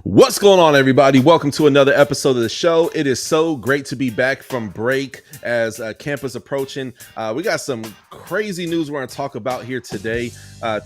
What's going on, everybody? Welcome to another episode of the show. It is so great to be back from break as camp is approaching. We got some crazy news we're going to talk about here today.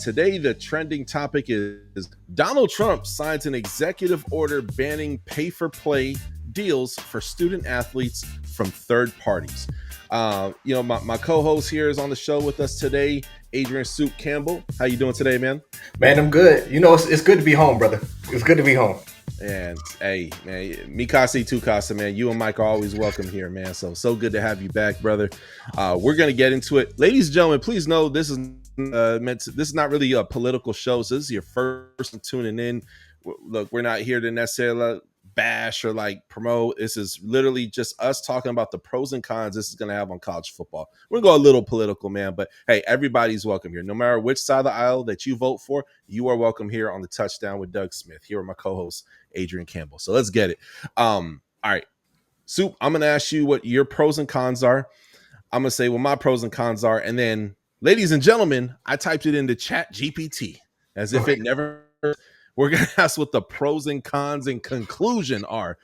Today, the trending topic is Donald Trump signs an executive order banning pay-for-play deals for student athletes from third parties. My co-host here is on the show with us today, Adrian Soup Campbell. How you doing today, man? Man, I'm good. It's good to be home, brother. It's good to be home. And hey, man, Mikasi Tukasa, man, you and Mike are always welcome here, man. So good to have you back, brother. We're gonna get into it, ladies and gentlemen. Please know this is this is not really a political show. So this is your first tuning in. Look, we're not here to necessarily bash or like promote. This is literally just us talking about the pros and cons this is going to have on college football. We're going to go a little political, man, but hey, everybody's welcome here. No matter which side of the aisle that you vote for, you are welcome here on the Touchdown with Doug Smith. Here are my co-hosts, Adrian Campbell. So let's get it. All right, Soup, I'm going to ask you what your pros and cons are. I'm going to say what my pros and cons are. And then, ladies and gentlemen, I typed it into Chat GPT as if it never... We're going to ask what the pros and cons and conclusion are.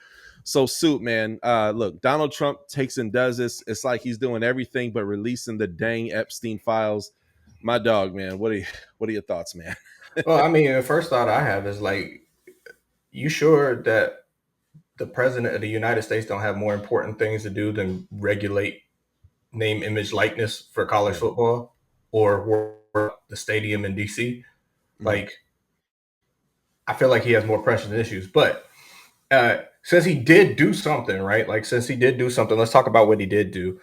So, Soup, man, look, Donald Trump takes and does this. It's like he's doing everything but releasing the dang Epstein files. My dog, man, what are your thoughts, man? Well, I mean, the first thought I have is like, you sure that the president of the United States don't have more important things to do than regulate name, image, likeness for college football or the stadium in DC? Like, I feel like he has more pressing issues. But since he did do something, right? Like, since he did do something, let's talk about what he did do.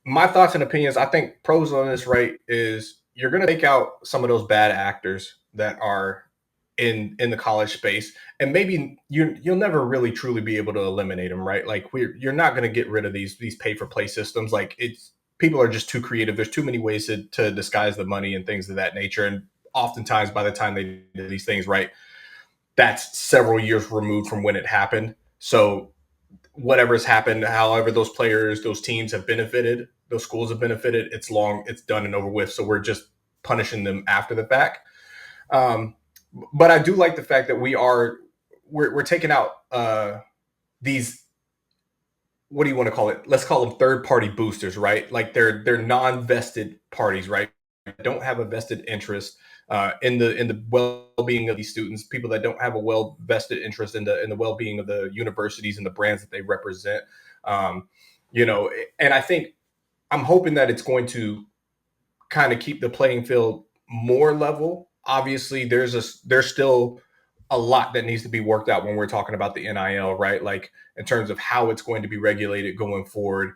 My thoughts and opinions, I think pros on this, right, is you're going to take out some of those bad actors that are in the college space, and maybe you'll never really truly be able to eliminate them, right? Like you're not going to get rid of these pay for play systems. Like people are just too creative. There's too many ways to disguise the money and things of that nature. And oftentimes by the time they do these things, right, that's several years removed from when it happened. So whatever's happened, however those players, those teams have benefited, those schools have benefited, it's done and over with. So we're just punishing them after the fact. But I do like the fact that we're taking out these, what do you want to call it? Let's call them third party boosters, right? Like they're non-vested parties, right? Don't have a vested interest in the well-being of these students, people that don't have a well-vested interest in the well-being of the universities and the brands that they represent. And I think I'm hoping that it's going to kind of keep the playing field more level. Obviously, there's still a lot that needs to be worked out when we're talking about the NIL, right? Like in terms of how it's going to be regulated going forward,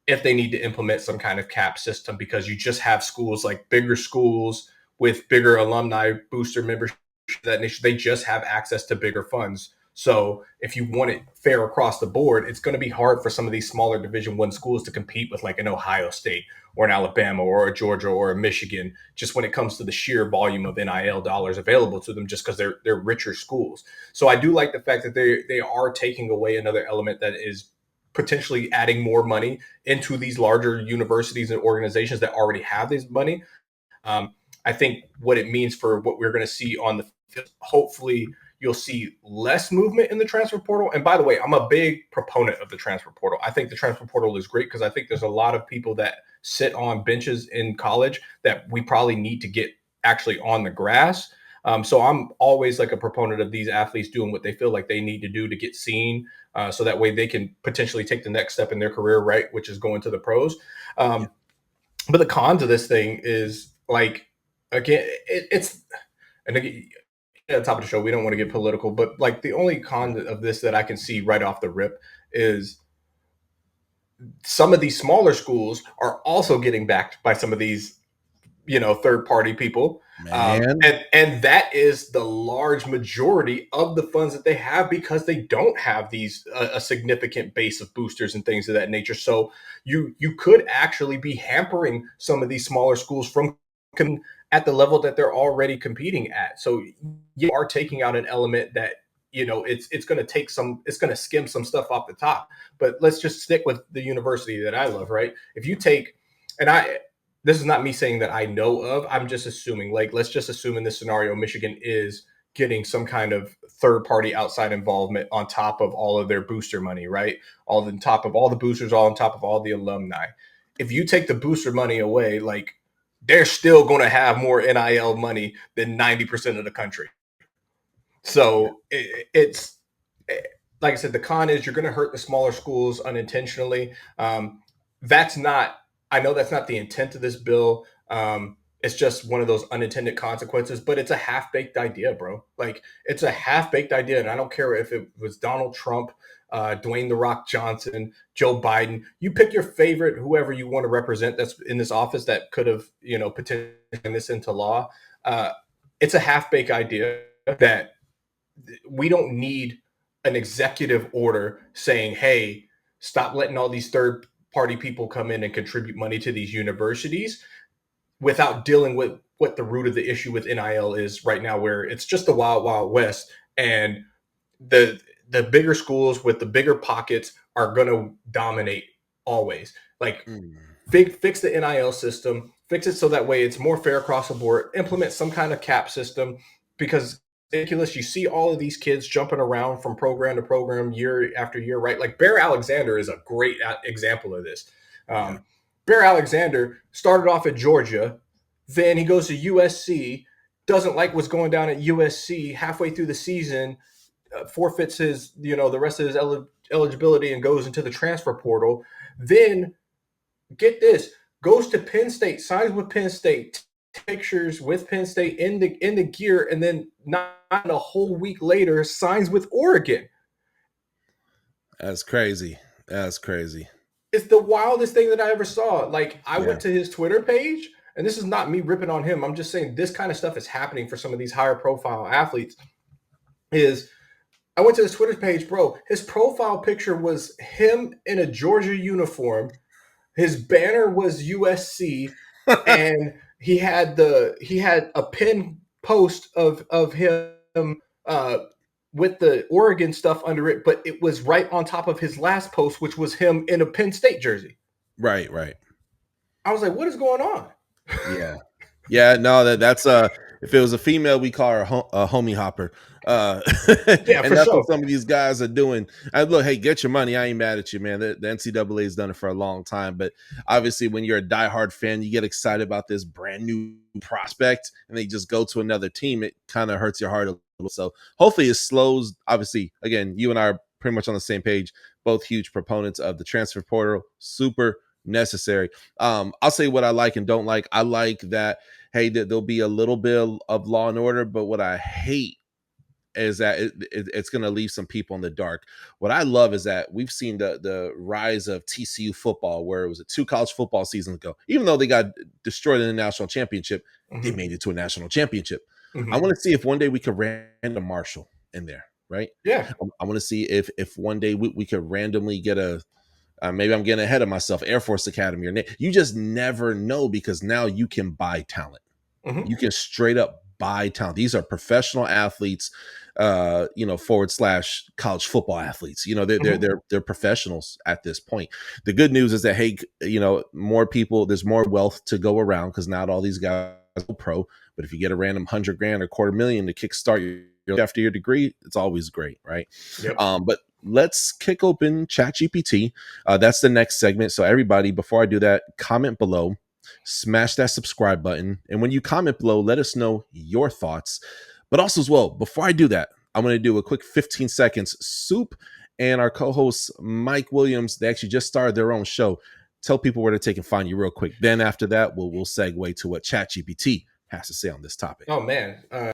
if they need to implement some kind of cap system, because you just have schools like bigger schools with bigger alumni booster membership, that they just have access to bigger funds. So if you want it fair across the board, it's going to be hard for some of these smaller Division I schools to compete with like an Ohio State or an Alabama or a Georgia or a Michigan, just when it comes to the sheer volume of NIL dollars available to them, just because they're richer schools. So I do like the fact that they are taking away another element that is potentially adding more money into these larger universities and organizations that already have this money. I think what it means for what we're going to see on the field, hopefully you'll see less movement in the transfer portal. And by the way, I'm a big proponent of the transfer portal. I think the transfer portal is great because I think there's a lot of people that sit on benches in college that we probably need to get actually on the grass. So I'm always like a proponent of these athletes doing what they feel like they need to do to get seen, so that way they can potentially take the next step in their career, right, which is going to the pros. But the cons of this thing is like, again, it's, and again, at the top of the show, we don't want to get political, but like the only con of this that I can see right off the rip is some of these smaller schools are also getting backed by some of these, third party people. And that is the large majority of the funds that they have, because they don't have these a significant base of boosters and things of that nature. So you could actually be hampering some of these smaller schools from at the level that they're already competing at. So you are taking out an element that, it's going to skim some stuff off the top. But let's just stick with the university that I love, right? If you take, this is not me saying that I know of, I'm just assuming, like, let's just assume in this scenario, Michigan is getting some kind of third party outside involvement on top of all of their booster money, right? All on top of all the boosters, all on top of all the alumni. If you take the booster money away, like they're still going to have more NIL money than 90% of the country. So it's like I said, the con is you're going to hurt the smaller schools unintentionally. That's not, I know that's not the intent of this bill. It's just one of those unintended consequences, but it's a half baked idea, bro. Like it's a half baked idea. And I don't care if it was Donald Trump, Dwayne The Rock Johnson, Joe Biden. You pick your favorite, whoever you want to represent that's in this office that could have, potentially this into law. It's a half baked idea that we don't need an executive order saying, hey, stop letting all these third party people come in and contribute money to these universities without dealing with what the root of the issue with NIL is right now, where it's just the wild, wild west. And the bigger schools with the bigger pockets are going to dominate always. Like fix the NIL system, fix it so that way it's more fair across the board, implement some kind of cap system, because ridiculous. You see all of these kids jumping around from program to program year after year, right? Like Bear Alexander is a great example of this. Bear Alexander started off at Georgia, then he goes to USC, doesn't like what's going down at USC. Halfway through the season, forfeits his, the rest of his eligibility and goes into the transfer portal. Then, get this, goes to Penn State, signs with Penn State, pictures with Penn State in the gear, and then not a whole week later signs with Oregon. That's crazy. That's crazy. It's the wildest thing that I ever saw. Like I went to his Twitter page, and this is not me ripping on him. I'm just saying this kind of stuff is happening for some of these higher profile athletes. I went to his Twitter page, bro. His profile picture was him in a Georgia uniform. His banner was USC, and he had a pin post of him with the Oregon stuff under it, but it was right on top of his last post, which was him in a Penn State jersey. Right. I was like, what is going on? Yeah. No, that's if it was a female, we call her a homie hopper. Yeah, and that's sure. what some of these guys are doing. And look, hey, get your money. I ain't mad at you, man. The NCAA has done it for a long time, but obviously, when you're a diehard fan, you get excited about this brand new prospect, and they just go to another team. It kind of hurts your heart a little. So hopefully, it slows. Obviously, again, you and I are pretty much on the same page. Both huge proponents of the transfer portal. Super necessary. I'll say what I like and don't like. I like that. Hey, there'll be a little bit of law and order, but what I hate is that it's going to leave some people in the dark. What I love is that we've seen the rise of TCU football, where it was 2 college football seasons ago. Even though they got destroyed in the national championship, they made it to a national championship. I want to see if one day we could random Marshall in there, right? Yeah. I want to see if one day we could randomly get a maybe I'm getting ahead of myself, Air Force Academy, or you just never know, because now you can buy talent. You can straight up buy talent. These are professional athletes, / college football athletes. They're professionals at this point. The good news is that, hey, more people, there's more wealth to go around, because not all these guys are pro. But if you get a random $100,000 or $250,000 to kickstart your after your degree, it's always great, right? Yep. But let's kick open ChatGPT. That's the next segment. So everybody, before I do that, comment below, smash that subscribe button. And when you comment below, let us know your thoughts. But also as well, before I do that, I'm going to do a quick 15 seconds. Soup and our co-host Mike Williams, they actually just started their own show. Tell people where to take and find you real quick. Then after that, we'll segue to what ChatGPT has to say on this topic. Oh man, I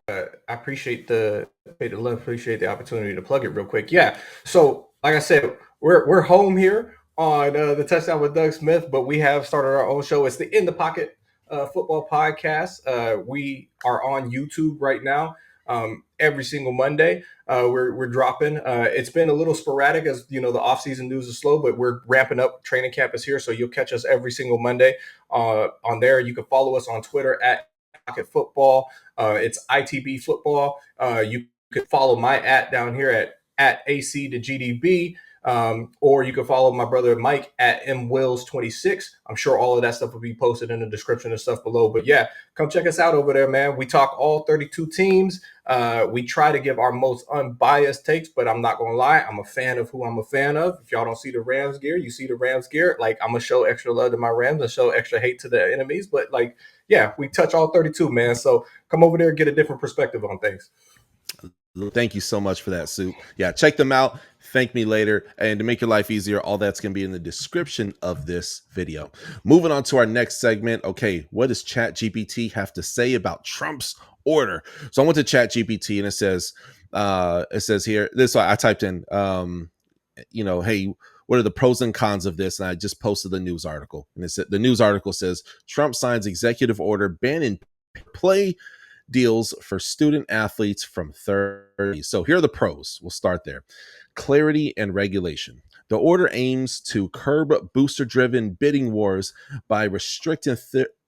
appreciate the opportunity to plug it real quick. Yeah, so like I said, we're home here on the Touchdown with Doug Smith, but we have started our own show. It's the In the Pocket Football Podcast. We are on YouTube right now. Every single Monday, we're dropping. It's been a little sporadic, as the offseason news is slow, but we're ramping up. Training camp is here, so you'll catch us every single Monday on there. You can follow us on Twitter at Pocket Football. It's ITB Football. You can follow my @ down here at AC to GDB. Or you can follow my brother Mike at mwills26. I'm sure all of that stuff will be posted in the description and stuff below. But yeah, come check us out over there, man. We talk all 32 teams. We try to give our most unbiased takes, but I'm not gonna lie, I'm a fan of who I'm a fan of. If y'all don't see the Rams gear, you see the Rams gear. Like, I'm gonna show extra love to my Rams and show extra hate to the enemies. But like, yeah, we touch all 32, man. So come over there and get a different perspective on things. Thank you so much for that, Soup. Yeah, check them out. Thank me later. And to make your life easier, all that's going to be in the description of this video. Moving on to our next segment. Okay, what does ChatGPT have to say about Trump's order? So I went to ChatGPT and it says here, this I typed in, hey, what are the pros and cons of this? And I just posted the news article. And the news article says Trump signs executive order banning play deals for student athletes from 30. So here are the pros. We'll start there. Clarity and regulation. The order aims to curb booster-driven bidding wars by restricting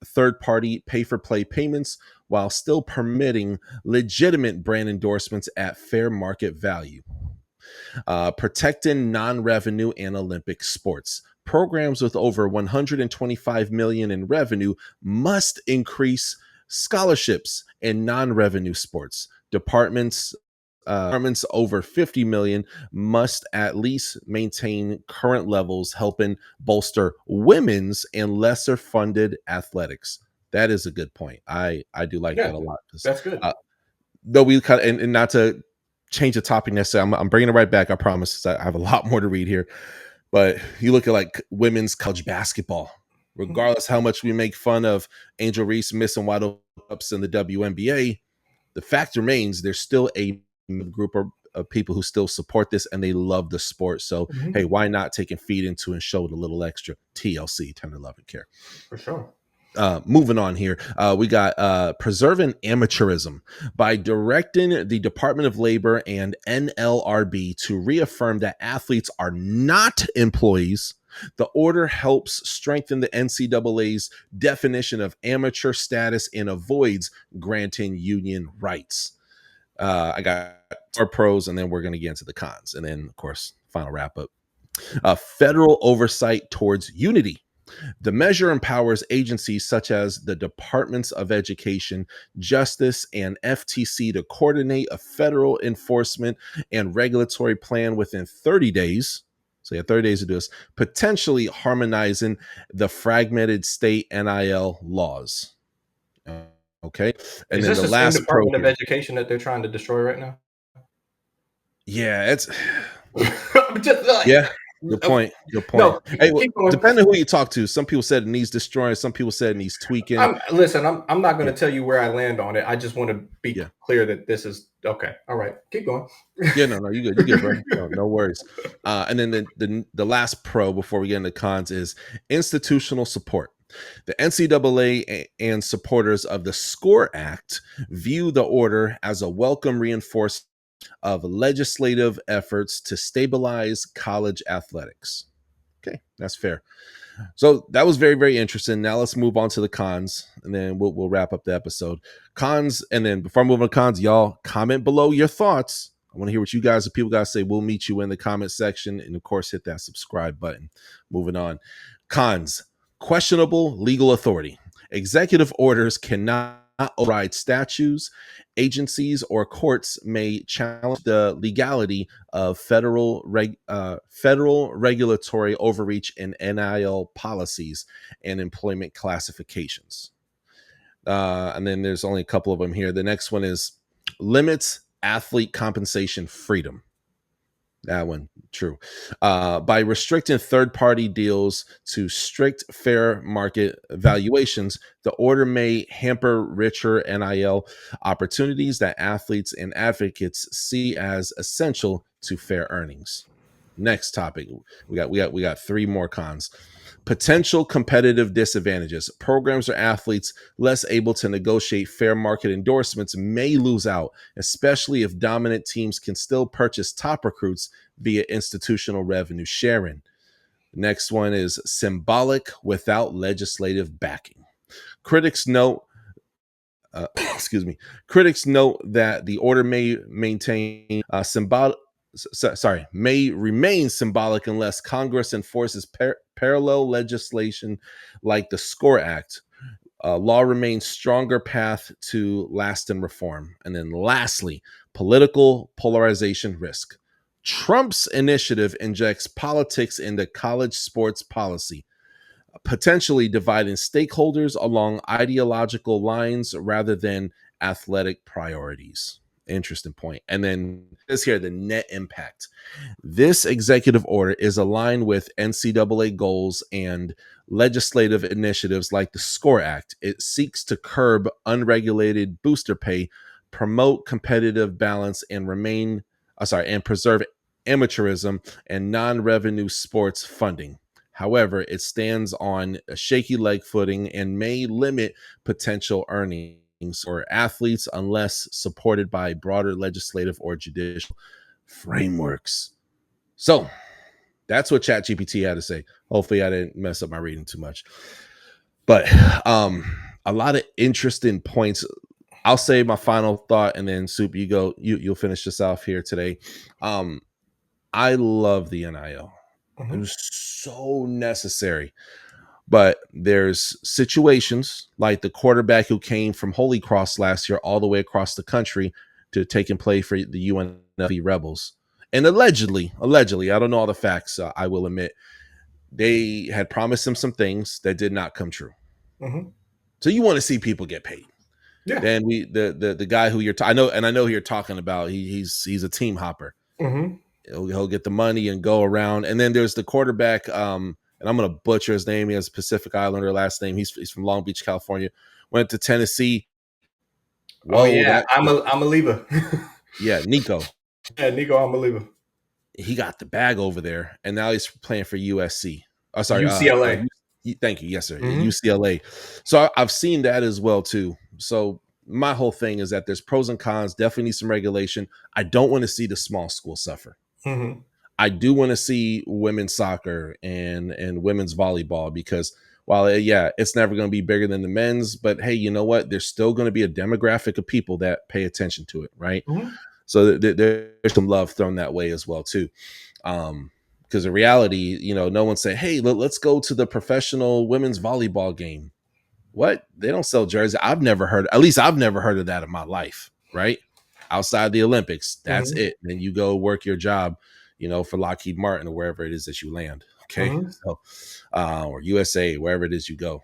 third-party pay-for-play payments while still permitting legitimate brand endorsements at fair market value. Protecting non-revenue and Olympic sports. Programs with over 125 million in revenue must increase scholarships in non-revenue sports. Departments over 50 million must at least maintain current levels, helping bolster women's and lesser funded athletics. That is a good point. I do like that a lot. That's good. Though we kind of, and not to change the topic necessarily, I'm bringing it right back. I promise. I have a lot more to read here. But you look at like women's college basketball, regardless how much we make fun of Angel Reese missing wide ups in the WNBA, the fact remains there's still a group of people who still support this and they love the sport. So, hey, why not take and feed into and show it a little extra? TLC, tender love and care. For sure. Moving on here, we got preserving amateurism by directing the Department of Labor and NLRB to reaffirm that athletes are not employees. The order helps strengthen the NCAA's definition of amateur status and avoids granting union rights. I got our pros, and then we're going to get into the cons, and then, of course, final wrap up. Federal oversight towards unity. The measure empowers agencies such as the Departments of Education, Justice, and FTC to coordinate a federal enforcement and regulatory plan within 30 days. So you have 30 days to do this, potentially harmonizing the fragmented state NIL laws. Okay. And is then this the last same Department of Education that they're trying to destroy right now? Yeah, it's I'm just like, yeah. Good point. Good point. No, hey, well, depending on who you talk to, some people said it needs destroying, some people said it needs tweaking. Listen, I'm not going to tell you where I land on it. I just want to be clear that this is okay. All right, keep going. Yeah, no, you good, bro. No worries. And then the last pro before we get into cons is institutional support. The NCAA and supporters of the SCORE Act view the order as a welcome reinforcement of legislative efforts to stabilize college athletics. Okay, that's fair. So that was very, very interesting. Now let's move on to the cons, and then we'll wrap up the episode. Cons, and then before I move on to cons, y'all comment below your thoughts. I want to hear what you guys, the people guys say. We'll meet you in the comment section, and of course, hit that subscribe button. Moving on. Cons: questionable legal authority. Executive orders cannot override statutes. Agencies or courts may challenge the legality of federal regulatory overreach in NIL policies and employment classifications. And then there's only a couple of them here. The next one is limits athlete compensation freedom. That one, true. By restricting third-party deals to strict fair market valuations, the order may hamper richer NIL opportunities that athletes and advocates see as essential to fair earnings. Next topic, we got three more cons. Potential competitive disadvantages. Programs or athletes less able to negotiate fair market endorsements may lose out, especially if dominant teams can still purchase top recruits via institutional revenue sharing. Next one is symbolic without legislative backing. Critics note Critics note that the order may maintain may remain symbolic unless Congress enforces parallel legislation like the SCORE Act. Law remains stronger path to lasting reform. And then lastly, political polarization risk. Trump's initiative injects politics into college sports policy, potentially dividing stakeholders along ideological lines rather than athletic priorities. Interesting point. And then this here, the net impact. This executive order is aligned with NCAA goals and legislative initiatives like the SCORE Act. It seeks to curb unregulated booster pay, promote competitive balance, and preserve amateurism and non-revenue sports funding. However, it stands on a shaky leg footing and may limit potential earnings for athletes unless supported by broader legislative or judicial frameworks. So that's what ChatGPT had to say. Hopefully, I didn't mess up my reading too much. But a lot of interesting points. I'll say my final thought, and then Soup, you go. You'll finish this off here today. I love the NIL. It was so necessary. But there's situations like the quarterback who came from Holy Cross last year all the way across the country to take and play for the UNLV Rebels. And allegedly, I don't know all the facts, I will admit, they had promised him some things that did not come true. So you want to see people get paid. Yeah. Then the guy who I know who you're talking about. He's a team hopper. He'll get the money and go around. And then there's the quarterback, and I'm going to butcher his name. He has Pacific Islander last name. He's from Long Beach, California. Went to Tennessee. Whoa, yeah, I'm a believer. Yeah, Nico. Yeah, Nico, I'm a believer. He got the bag over there, and now he's playing for USC. Oh, sorry, UCLA. Thank you. Yes, sir. UCLA. So I've seen that as well too. So my whole thing is that there's pros and cons. Definitely need some regulation. I don't want to see the small school suffer. I do want to see women's soccer and women's volleyball, because while it's never going to be bigger than the men's, but hey, you know what? There's still going to be a demographic of people that pay attention to it, right? So there's some love thrown that way as well too. Because in reality, no one say, hey, let's go to the professional women's volleyball game. What? They don't sell jerseys. I've never heard of that in my life, right? Outside the Olympics, that's it. Then you go work your job, for Lockheed Martin or wherever it is that you land. Okay. So, or USA, wherever it is you go.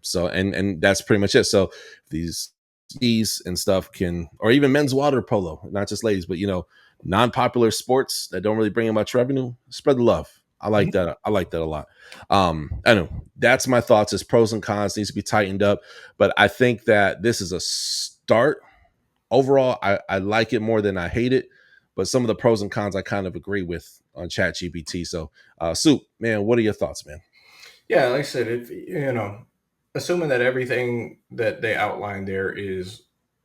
So, and that's pretty much it. So these and stuff or even men's water polo, not just ladies, but non-popular sports that don't really bring in much revenue, spread the love. I like that. I like that a lot. I know that's my thoughts. As pros and cons needs to be tightened up, but I think that this is a start. Overall, I like it more than I hate it, but some of the pros and cons I kind of agree with on ChatGPT. So, Soup, man, what are your thoughts, man? Yeah, like I said, if assuming that everything that they outlined there is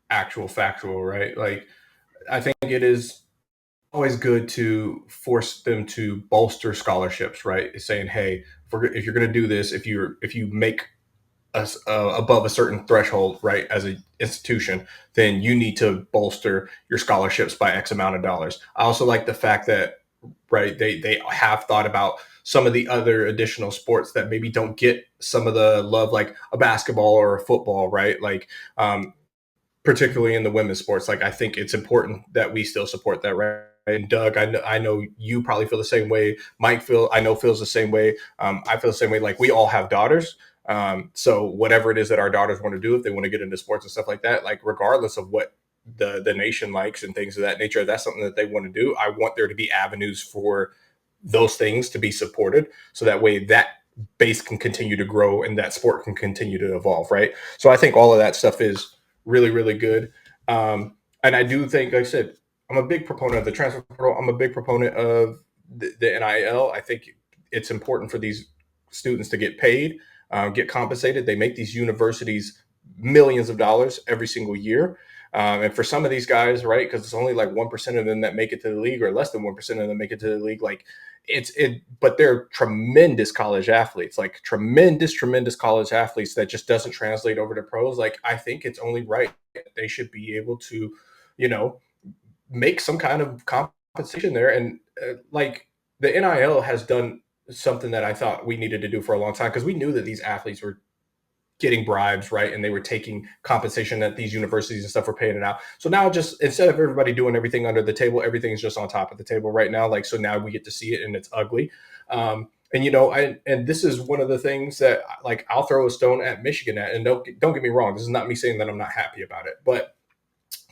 actual factual, right? Like, I think it is always good to force them to bolster scholarships, right? Saying, hey, if you're going to do this, if you make us above a certain threshold, right, as an institution, then you need to bolster your scholarships by X amount of dollars. I also like the fact that, right, they have thought about some of the other additional sports that maybe don't get some of the love, like a basketball or a football, right? Like, particularly in the women's sports, like, I think it's important that we still support that, right? And Doug, I know you probably feel the same way. Mike feels the same way. I feel the same way. Like, we all have daughters. So whatever it is that our daughters want to do, if they want to get into sports and stuff like that, like, regardless of what the nation likes and things of that nature, if that's something that they want to do, I want there to be avenues for those things to be supported. So that way that base can continue to grow and that sport can continue to evolve. Right. So I think all of that stuff is really, really good. And I do think, like I said, I'm a big proponent of the transfer portal. I'm a big proponent of the NIL. I think it's important for these students to get paid, get compensated. They make these universities millions of dollars every single year. And for some of these guys, right, because it's only like 1% of them that make it to the league, or less than 1% of them make it to the league. Like, but they're tremendous college athletes, like tremendous college athletes that just doesn't translate over to pros. Like, I think it's only right that they should be able to, make some kind of compensation there, and like the NIL has done something that I thought we needed to do for a long time, because we knew that these athletes were getting bribes, right? And they were taking compensation that these universities and stuff were paying it out. So now, just instead of everybody doing everything under the table, everything's just on top of the table right now. Like, so now we get to see it, and it's ugly. And and this is one of the things that, like, I'll throw a stone at Michigan at. And don't get me wrong, this is not me saying that I'm not happy about it. But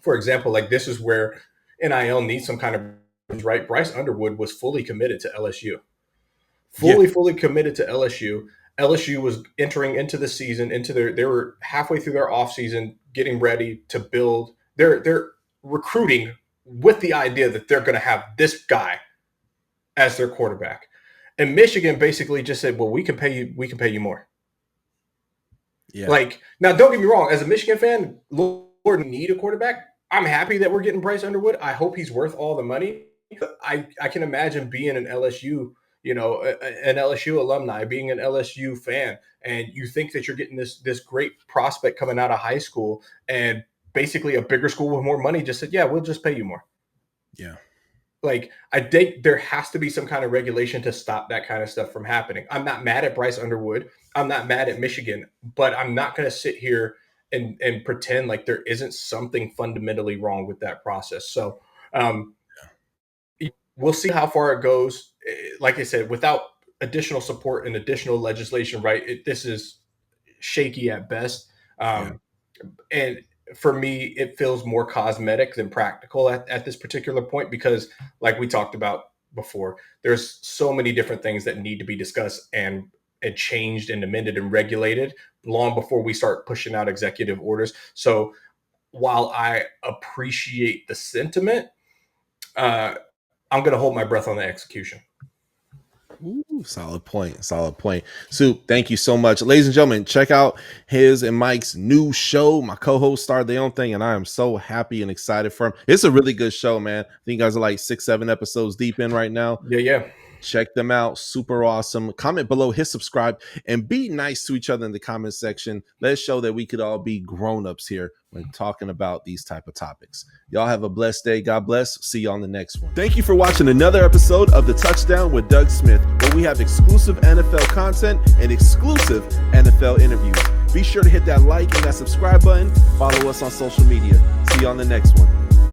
for example, like, this is where NIL needs some kind of right. Bryce Underwood was fully committed to LSU. Fully committed to LSU. LSU was entering into the season, they were halfway through their offseason, getting ready to build. They're recruiting with the idea that they're going to have this guy as their quarterback. And Michigan basically just said, well, we can pay you more. Yeah. Like, now, don't get me wrong, as a Michigan fan, Lord, need a quarterback. I'm happy that we're getting Bryce Underwood. I hope he's worth all the money. I can imagine being an LSU, an LSU alumni, being an LSU fan, and you think that you're getting this great prospect coming out of high school, and basically a bigger school with more money just said, yeah, we'll just pay you more. Yeah. Like, I think there has to be some kind of regulation to stop that kind of stuff from happening. I'm not mad at Bryce Underwood. I'm not mad at Michigan, but I'm not going to sit here and pretend like there isn't something fundamentally wrong with that process. So we'll see how far it goes. Like I said, without additional support and additional legislation, right, this is shaky at best. And for me, it feels more cosmetic than practical at this particular point, because, like we talked about before, there's so many different things that need to be discussed and changed and amended and regulated long before we start pushing out executive orders. So while I appreciate the sentiment, I'm going to hold my breath on the execution. Ooh, solid point. Soup, thank you so much. Ladies and gentlemen, check out his and Mike's new show. My co-host started their own thing, and I am so happy and excited for him. It's a really good show, man. I think you guys are like 6-7 episodes deep in right now. Yeah. Check them out. Super awesome. Comment below, hit subscribe, and be nice to each other in the comment section. Let's show that we could all be grown-ups here when talking about these type of topics. Y'all have a blessed day. God bless. See you on the next one. Thank you for watching another episode of The Touchdown with Doug Smith, where we have exclusive NFL content and exclusive NFL interviews. Be sure to hit that like and that subscribe button. Follow us on social media. See you on the next one.